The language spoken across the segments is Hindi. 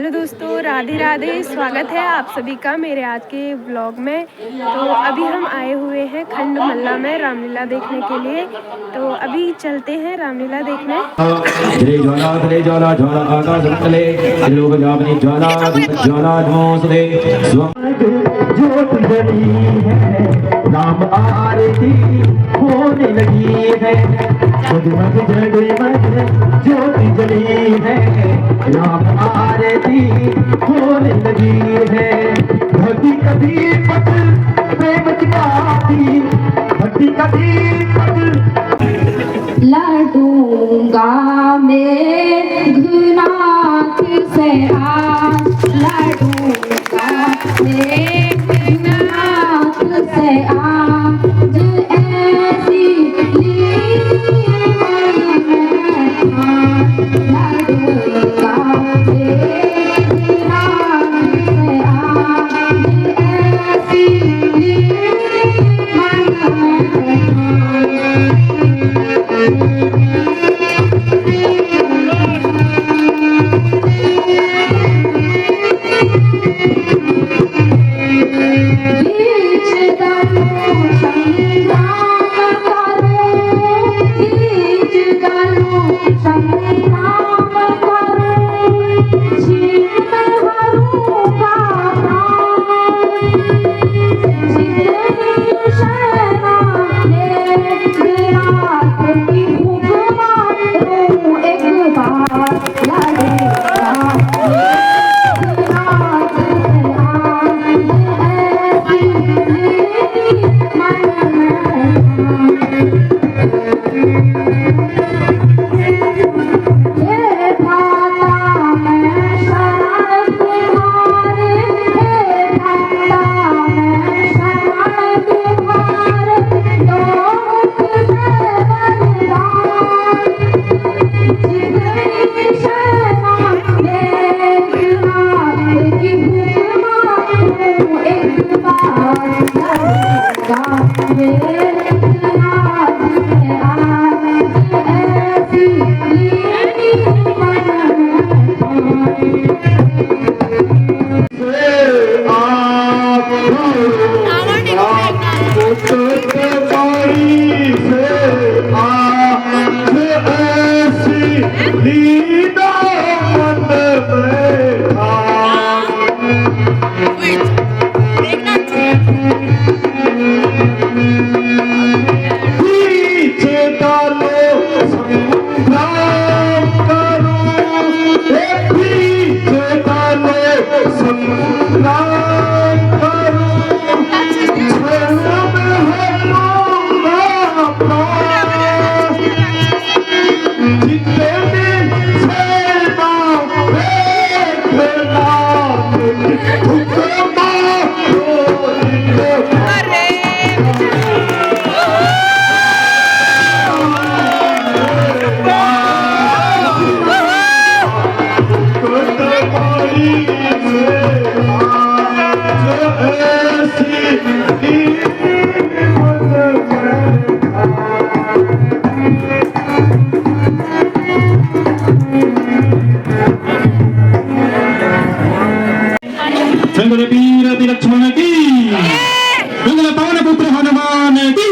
हेलो दोस्तों, राधे राधे। स्वागत है आप सभी का मेरे आज के व्लॉग में। तो अभी हम आए हुए हैं खंड मल्ला में रामलीला देखने के लिए। तो अभी चलते हैं रामलीला देखने। जय ज्वाला तले ज्वाला ज्वाला आकाश तले लोक जापनी ज्वाला ज्वाला नमोस्तुते ज्योति जली है राम आरती होने लगी है जगमग जगमग ज्योति जली है राम आरती होने लगी है भक्ति का दीपक प्रेम की बाती भक्ति का दीपक लडूंगा मेघनाथ से आज लडूंगा मेघनाथ से आज ऐसी लडूंगा मेघनाथ से आज ऐसी लक्ष्मण की मंगल पवन पुत्र हनुमान की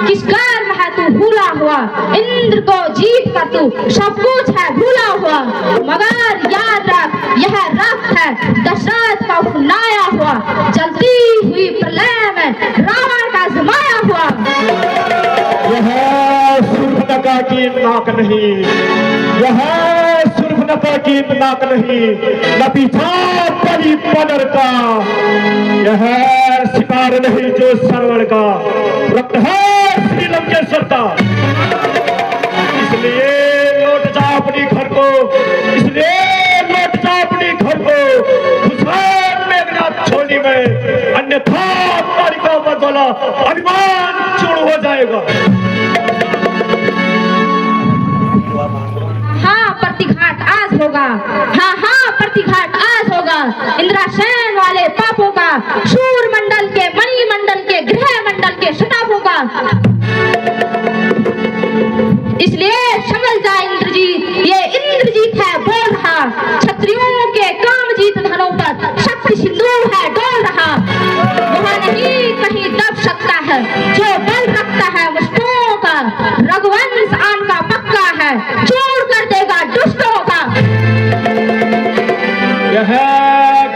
किस कर्म है तू भूला हुआ, इंद्र को जीत कर तू सब कुछ है भूला हुआ। मगर याद रख यह रक्त है दशरथ का फुलाया हुआ, जलती हुई प्रलय में रावण का जमाया हुआ। यह शूर्पणखा की नाक नहीं, यह शूर्पणखा की नाक नहीं, न पीछा पड़ी पनर का, यह शिकार नहीं जो सरवण का, रक्त है श्री लंकेश्वर का। इसलिए लौट जा अपनी घर को, इसलिए लौट जा अपनी घर को, हुसैन मेघनाथ छोड़ी में, अन्यथा तारिका बदला अभिमान चूर हो जाएगा। हाँ प्रतिघात आज होगा, हाँ हाँ प्रतिघात आज होगा, इंद्रासेन वाले पापों का, शूर मंडल के मणिमंडल के गृह मंडल के शतापों का। इसलिए समझ जा इंद्रजीत, ये इंद्रजीत है बोल रहा, क्षत्रियों के कामजीत धनों पर शक्ति सिंदूर है डोल रहा। वह नहीं कहीं दब सकता है जो बल रखता है मुष्टों का, रघुवंश आन का पक्का है, चूर कर देगा दुष्टों का। यह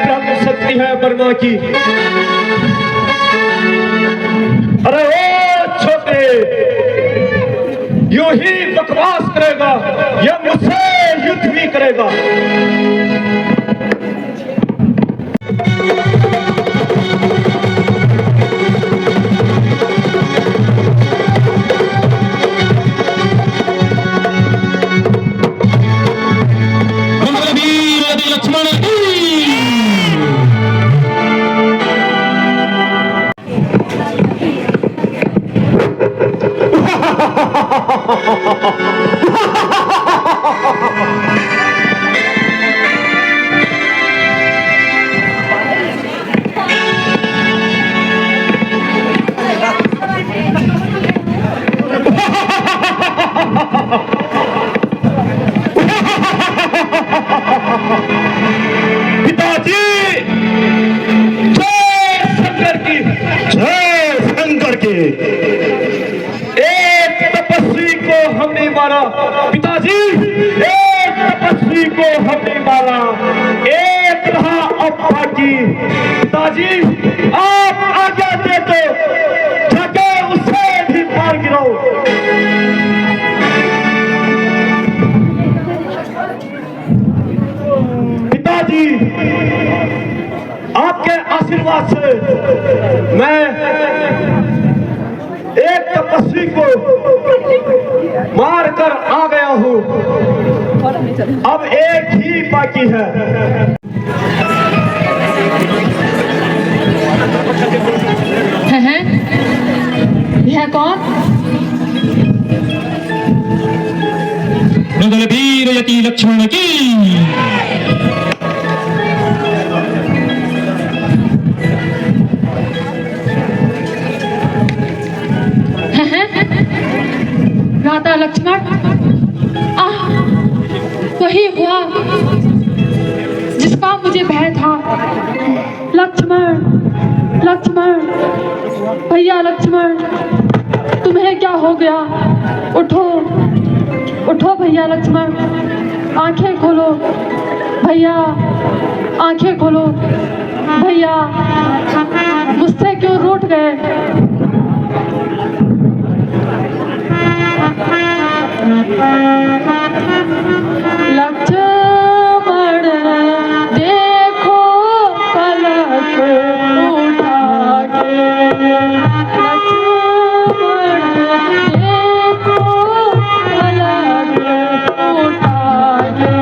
ब्रह्म शक्ति है ब्रह्मा की। अरे ओ छोटे, यूं ही बकवास करेगा, यह मुझसे युद्ध भी करेगा। मंगलवीर यदि लक्ष्मण की पिताजी जय शंकर की, जय शंकर की। एक तपस्वी को हमने मारा पिताजी, एक तपस्वी को हमने मारा, एक रहा अब बाकी। पिताजी आप आज्ञा दे दो, जाके उसे भी मार गिराओ। पिताजी आपके आशीर्वाद से मैं एक तपस्वी को मार कर आ गया हूँ, अब एक ही बाकी है। यह कौन? मंगलवीर यदि लक्ष्मण की राधा लक्ष्मण, वही हुआ जिसका मुझे भय था। लक्ष्मण, लक्ष्मण, भैया लक्ष्मण, तुम्हें क्या हो गया? उठो, उठो भैया लक्ष्मण, आंखें खोलो भैया, आंखें खोलो भैया, मुझसे क्यों रूठ गए? लक्ष्मण देखो पलक उठा के, लक्ष्मण देखो पलक उठा के।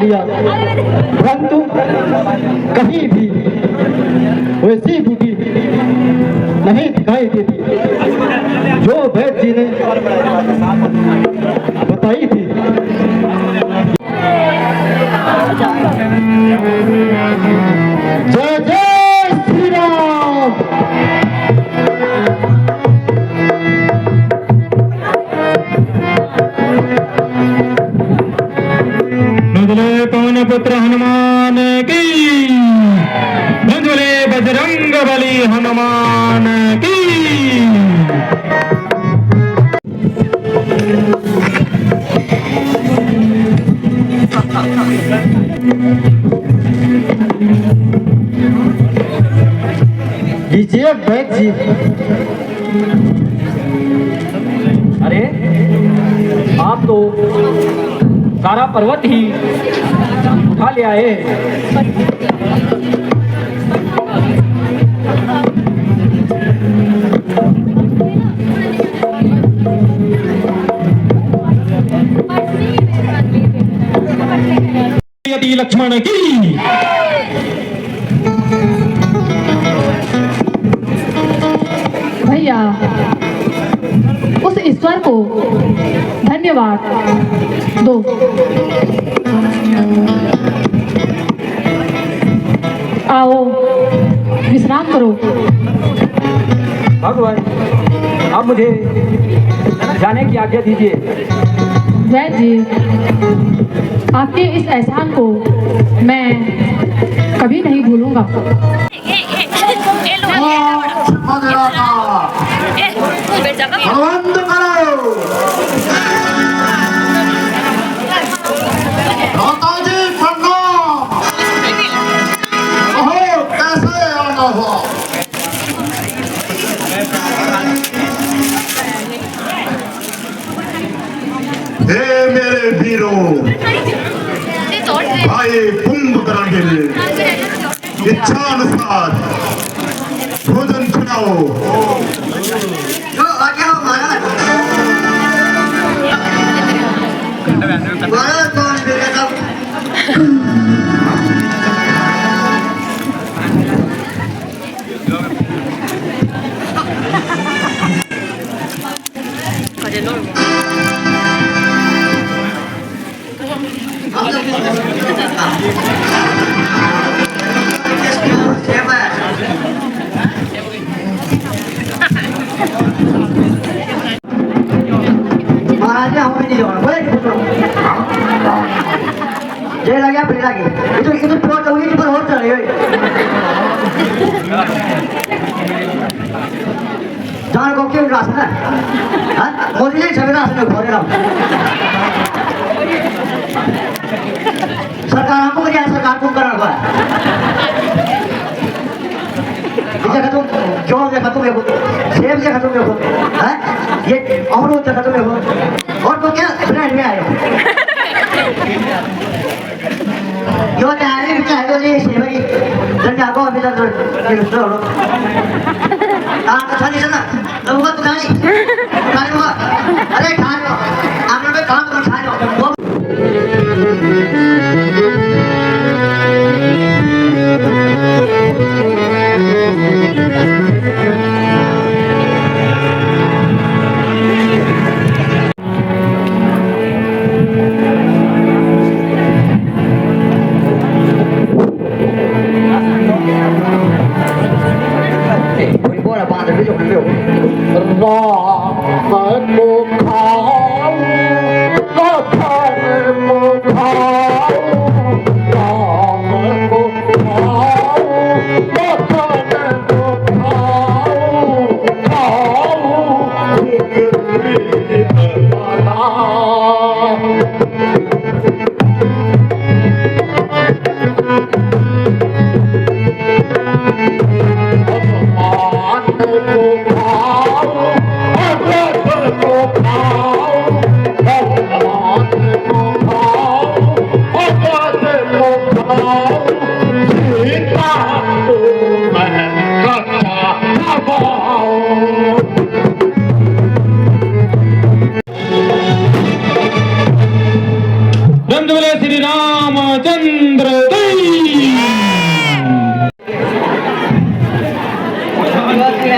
लिया, परंतु कहीं भी वैसी बूटी नहीं दिखाई देती जो वैद्य जी ने बताई थी। जय जय श्री राम। नजले पवन पुत्र हनुमान की, नजले बजरंग बली हनुमान की। लीजिए वैद्य जी। अरे आप तो सारा पर्वत ही उठा ले आए। यदि लक्ष्मण की। भैया उस ईश्वर को धन्यवाद दो। आओ विश्राम करो। भगवान आप मुझे जाने की आज्ञा दीजिए। वैद्य जी, आपके इस एहसान को मैं कभी नहीं भूलूंगा। बंद करो। माताजी प्रणाम। कहो कैसे आना हुआ? हे मेरे वीरों, भाई कुंभकर्ण के लिए इच्छा अनुसार भोजन खिलाओ। जो आज्ञा हो महाराज। महाराज कौन देगा? महाराज हमें नहीं जाना बोले जय लगे फिर लगे इधर प्लॉट होगी कि पर और चले जान को क्यों रास ना हां मोदी जी छबे रास में घोरे रहो। सरकार हमको क्या सरकार को करना पड़ा। जगह तुम क्यों देखा तुम देखो सेब जगह तुम देखो हैं ये अमरूद जगह तुम देखो और तो क्या फ्रेंड में आए हो यो तैयारी में चाहे तो ये सेब की धनिया को अभी तक ये लो तो खाली चला तो वो तो खाली वो अरे खा लो आप लोग काम कर खा लो। को खाओ,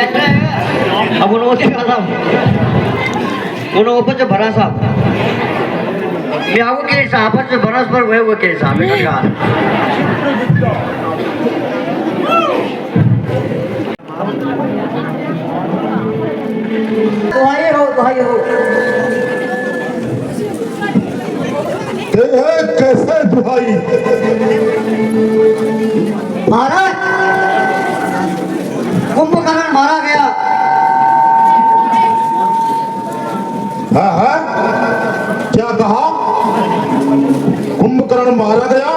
अब उन्होंने कहा उन्होंने जो भरा साहब मैं आपको के हिसाब से बरस पर हुए के हिसाब में दुहाई हो कैसे दुहाई महाराज कुंभकर्ण मारा गया। हाँ क्या कहा? कुंभकर्ण मारा गया?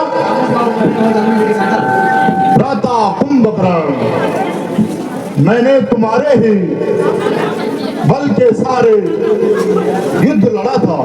भ्राता कुंभकर्ण, मैंने तुम्हारे ही बल के सारे युद्ध लड़ा था।